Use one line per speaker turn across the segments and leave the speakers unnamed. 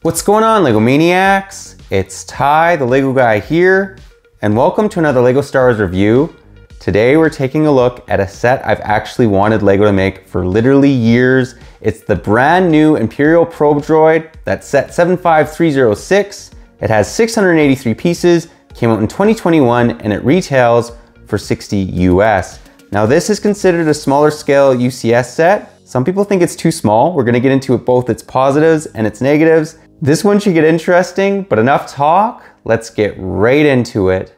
What's going on, Lego Maniacs? It's Ty, the Lego guy here, and welcome to another Lego Star Wars review. Today we're taking a look at a set I've actually wanted Lego to make for literally years. It's the brand new Imperial probe droid. That's set 75306. It has 683 pieces, came out in 2021, and it retails for 60 US. Now this is considered a smaller scale UCS set. Some people think it's too small. We're gonna get into both its positives and its negatives. This one should get interesting, but enough talk. Let's get right into it.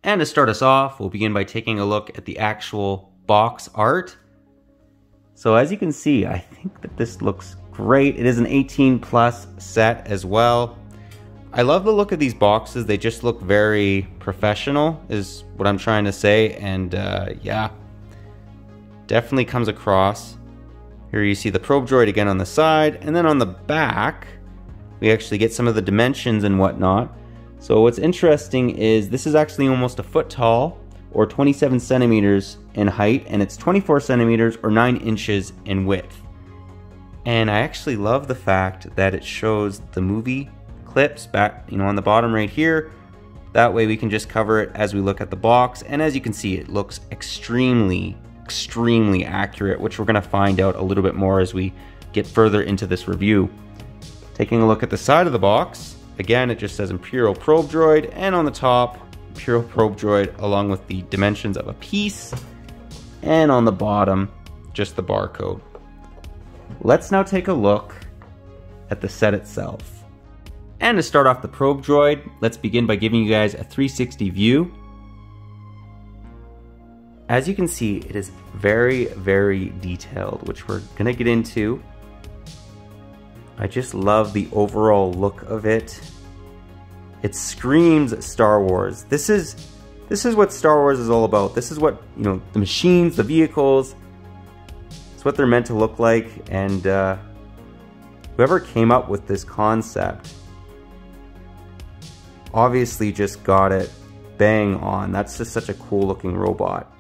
And to start us off, we'll begin by taking a look at the actual box art. So as you can see, I think that this looks great. It is an 18+ set as well. I love the look of these boxes. They just look very professional is what I'm trying to say. And yeah, definitely comes across. Here you see the probe droid again on the side. And then on the back, we actually get some of the dimensions and whatnot. So what's interesting is this is actually almost a foot tall, or 27 centimeters in height. And it's 24 centimeters or 9 inches in width. And I actually love the fact that it shows the movie clips back, on the bottom right here. That way we can just cover it as we look at the box. And as you can see, it looks extremely accurate, which we're gonna find out a little bit more as we get further into this review. Taking a look at the side of the box, again, it just says Imperial probe droid, and on the top, Imperial probe droid along with the dimensions of a piece, and on the bottom, just the barcode. Let's now take a look at the set itself. And to start off the probe droid, let's begin by giving you guys a 360 view. As you can see, it is very detailed, which we're gonna get into. I just love the overall look of it. It screams Star Wars. This is what Star Wars is all about. This is what, the machines, the vehicles, it's what they're meant to look like. And whoever came up with this concept obviously just got it bang on. That's just such a cool looking robot.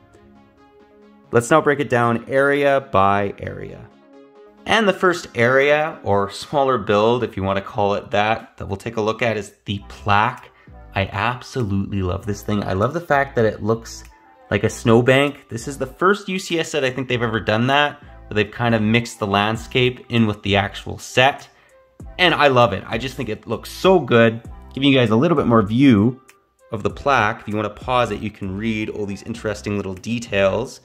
Let's now break it down area by area. And the first area, or smaller build if you want to call it that we'll take a look at is the Plaque. I absolutely love this thing. I love the fact that it looks like a snowbank. This is the first UCS set I think they've ever done that, where they've kind of mixed the landscape in with the actual set. And I love it. I just think it looks so good. Giving you guys a little bit more view of the Plaque. If you want to pause it, you can read all these interesting little details.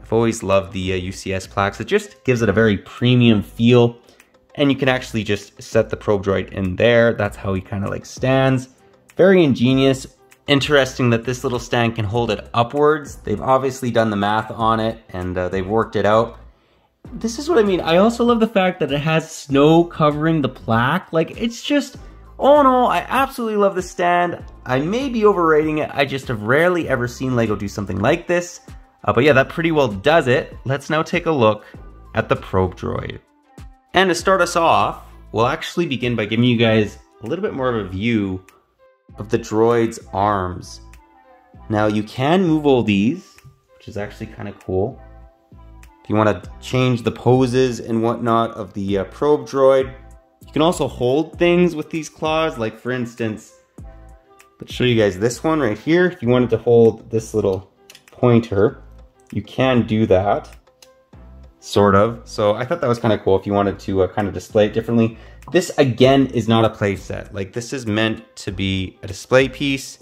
I've always loved the UCS Plaques. It just gives it a very premium feel. And you can actually just set the probe droid in there. That's how he kind of like stands. Very ingenious. Interesting that this little stand can hold it upwards. They've obviously done the math on it and they've worked it out. This is what I mean. I also love the fact that it has snow covering the Plaque. Like, it's just, all in all, I absolutely love the stand. I may be overrating it. I just have rarely ever seen Lego do something like this. But yeah, that pretty well does it. Let's now take a look at the probe droid. And to start us off, we'll actually begin by giving you guys a little bit more of a view of the droid's arms. Now you can move all these, which is actually kind of cool. If you want to change the poses and whatnot of the probe droid. You can also hold things with these claws, like for instance, let's show you guys this one right here. If you wanted to hold this little pointer, you can do that, sort of. So I thought that was kind of cool if you wanted to kind of display it differently. This again is not a play set. Like, this is meant to be a display piece,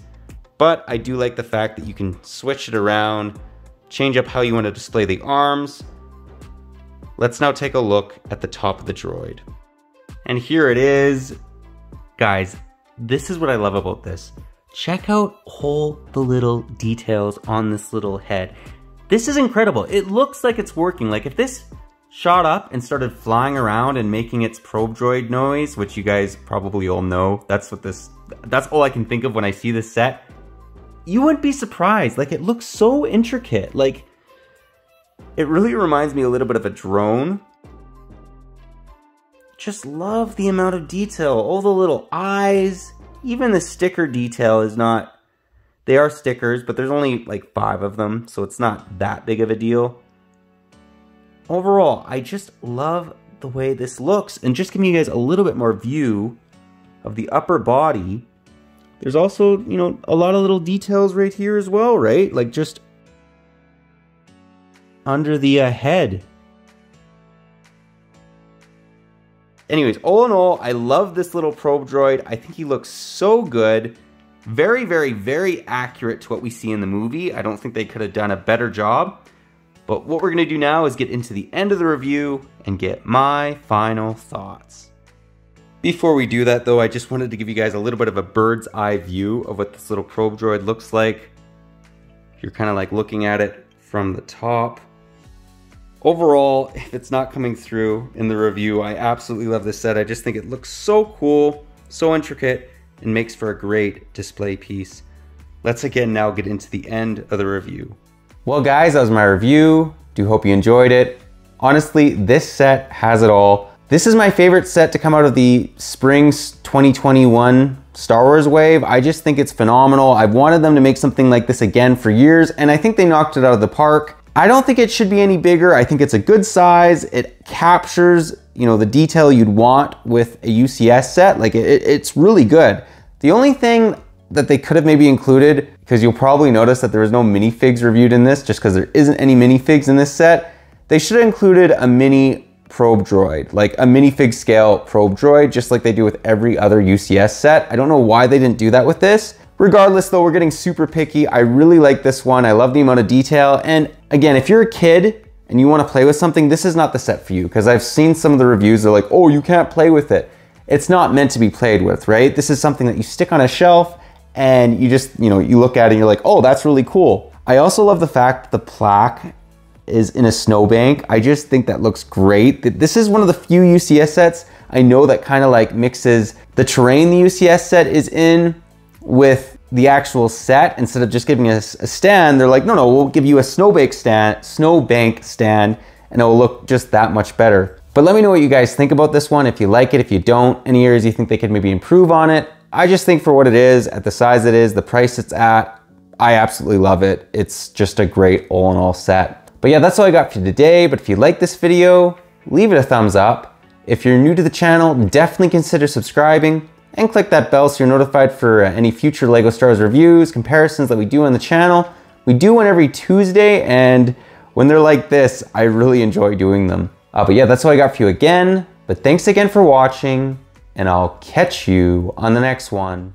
but I do like the fact that you can switch it around, change up how you want to display the arms. Let's now take a look at the top of the droid. And here it is. Guys, this is what I love about this. Check out all the little details on this little head. This is incredible. It looks like it's working. Like, if this shot up and started flying around and making its probe droid noise, which you guys probably all know, that's all I can think of when I see this set. You wouldn't be surprised. Like, it looks so intricate. Like, it really reminds me a little bit of a drone. Just love the amount of detail, all the little eyes, even the sticker detail is not They are stickers, but there's only like 5 of them, so it's not that big of a deal. Overall, I just love the way this looks, and just giving you guys a little bit more view of the upper body. There's also, you know, a lot of little details right here as well, right? Like just under the head. Anyways, all in all, I love this little probe droid. I think he looks so good. Very, very, very accurate to what we see in the movie. I don't think they could have done a better job. But what we're gonna do now is get into the end of the review and get my final thoughts. Before we do that though, I just wanted to give you guys a little bit of a bird's eye view of what this little probe droid looks like. You're kind of like looking at it from the top. Overall, if it's not coming through in the review, I absolutely love this set. I just think it looks so cool, so intricate, and makes for a great display piece. Let's again now get into the end of the review. Well guys, that was my review. Do hope you enjoyed it. Honestly, this set has it all. This is my favorite set to come out of the spring 2021 Star Wars wave. I just think it's phenomenal. I've wanted them to make something like this again for years, and I think they knocked it out of the park. I don't think it should be any bigger. I think it's a good size. It captures, you know, the detail you'd want with a UCS set. Like it's really good. The only thing that they could have maybe included, because you'll probably notice that there was no minifigs reviewed in this, just because there isn't any minifigs in this set, they should have included a mini probe droid, like a minifig scale probe droid, just like they do with every other UCS set. I don't know why they didn't do that with this. Regardless though, we're getting super picky. I really like this one. I love the amount of detail. And again, if you're a kid and you want to play with something, this is not the set for you, because I've seen some of the reviews, they're like, oh, you can't play with it. It's not meant to be played with, right? This is something that you stick on a shelf and you just, you know, you look at it and you're like, oh, that's really cool. I also love the fact that the plaque is in a snowbank. I just think that looks great. This is one of the few UCS sets I know that kind of like mixes the terrain the UCS set is in with the actual set. Instead of just giving us a stand, they're like, no, we'll give you a snowbank stand, and it will look just that much better. But let me know what you guys think about this one, if you like it, if you don't, any areas you think they could maybe improve on it. I just think for what it is, at the size it is, the price it's at, I absolutely love it. It's just a great all-in-all set. But yeah, that's all I got for you today. But if you like this video, leave it a thumbs up. If you're new to the channel, definitely consider subscribing and click that bell so you're notified for any future Lego Star Wars reviews, comparisons that we do on the channel. We do one every Tuesday, and when they're like this, I really enjoy doing them. But yeah, that's all I got for you again. But thanks again for watching, and I'll catch you on the next one.